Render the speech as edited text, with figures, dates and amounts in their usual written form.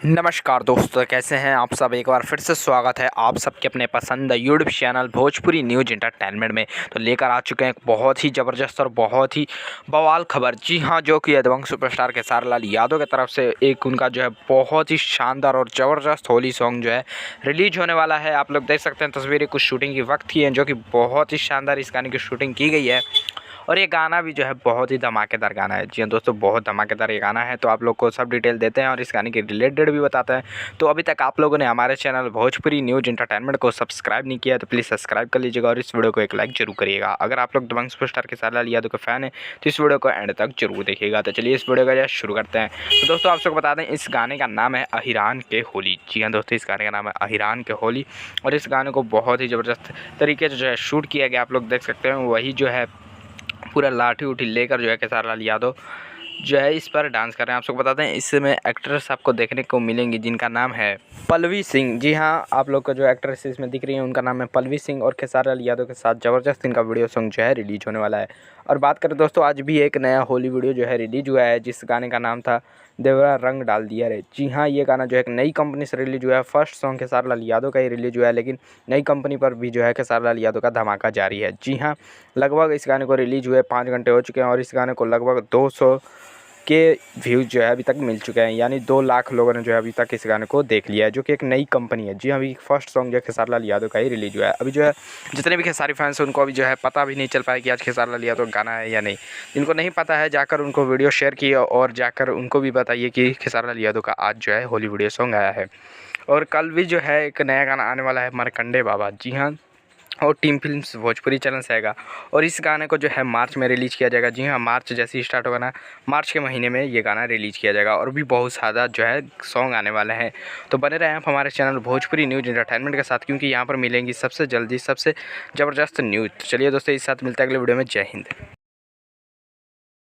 नमस्कार दोस्तों, कैसे हैं आप सब। एक बार फिर से स्वागत है आप सबके अपने पसंद YouTube channel Bhojpuri news entertainment में। तो लेकर आ चुके हैं एक बहुत ही ज़बरदस्त और बहुत ही बवाल खबर। जी हाँ, जो कि दबंग सुपरस्टार खेसारी लाल यादव की तरफ से एक उनका जो है बहुत ही शानदार और ज़बरदस्त होली सॉन्ग जो है रिलीज होने वाला है। आप लोग देख सकते हैं तस्वीरें कुछ शूटिंग की वक्त की हैं, जो कि बहुत ही शानदार इस गाने की शूटिंग की गई है। और ये गाना भी जो है बहुत ही धमाकेदार गाना है। जी हाँ दोस्तों, बहुत धमाकेदार ये गाना है। तो आप लोग को सब डिटेल देते हैं और इस गाने के रिलेटेड भी बताते हैं। तो अभी तक आप लोगों ने हमारे चैनल भोजपुरी न्यूज एंटरटेनमेंट को सब्सक्राइब नहीं किया है तो प्लीज़ सब्सक्राइब कर लीजिएगा और इस वीडियो को एक लाइक जरूर करिएगा। अगर आप लोग दबंग सुपरस्टार खेसारी लाल यादव के फैन है तो इस वीडियो को एंड तक जरूर देखिएगा। तो चलिए इस वीडियो का शुरू करते हैं। तो दोस्तों आप सबको बता दें, इस गाने का नाम है अहिरान के होली। जी हाँ दोस्तों, इस गाने का नाम है अहिरान के होली। और इस गाने को बहुत ही ज़बरदस्त तरीके से जो है शूट किया गया। आप लोग देख सकते हैं वही जो है पूरा लाठी उठी लेकर जो है खेसारी लाल यादव जो है इस पर डांस कर रहे हैं। आप सबको बताते हैं इसमें एक्ट्रेस आपको देखने को मिलेंगी जिनका नाम है पल्लवी सिंह। जी हाँ, आप लोग को जो एक्ट्रेस इसमें दिख रही है उनका नाम है पल्लवी सिंह। और खेसारी लाल यादव के साथ ज़बरदस्त इनका वीडियो सॉन्ग जो है रिलीज होने वाला है। और बात करें दोस्तों, आज भी एक नया होली वीडियो जो है रिलीज हुआ है, जिस गाने का नाम था देवरा रंग डाल दिया रे। जी हाँ, ये गाना जो है एक नई कंपनी से रिलीज हुआ है। फर्स्ट सॉन्ग खेसारी लाल यादव का ही रिलीज हुआ है, लेकिन नई कंपनी पर भी जो है खेसारी लाल यादव का धमाका जारी है। जी हाँ, लगभग इस गाने को रिलीज हुए 5 घंटे हो चुके हैं और इस गाने को लगभग 200 के व्यूज़ जो है अभी तक मिल चुके हैं। यानी 2 लाख लोगों ने जो है अभी तक इस गाने को देख लिया है, जो कि एक नई कंपनी है। जी हाँ, अभी फर्स्ट सॉन्ग जो है खेसारी लाल यादव का ही रिलीज हुआ है। अभी जो है जितने भी खेसारी फैंस हैं उनको अभी जो है पता भी नहीं चल पाया कि आज खेसारी लाल यादव गाना है या नहीं। जिनको नहीं पता है जाकर उनको वीडियो शेयर किए और जाकर उनको भी बताइए कि खेसारी लाल यादव का आज जो है होली वीडियो सॉन्ग आया है। और कल भी जो है एक नया गाना आने वाला है, मार्कंडे बाबा। जी हाँ, और टीम फिल्म्स भोजपुरी चैनल से आएगा। और इस गाने को जो है मार्च में रिलीज़ किया जाएगा। जी हाँ, मार्च जैसे ही स्टार्ट होगा ना, मार्च के महीने में ये गाना रिलीज़ किया जाएगा। और भी बहुत ज़्यादा जो है सॉन्ग आने वाले हैं। तो बने रहें आप हमारे चैनल भोजपुरी न्यूज़ एंटरटेनमेंट के साथ, क्योंकि यहाँ पर मिलेंगी सबसे जल्दी सबसे ज़बरदस्त न्यूज़। तो चलिए दोस्तों, इस साथ मिलते हैं अगले वीडियो में। जय हिंद।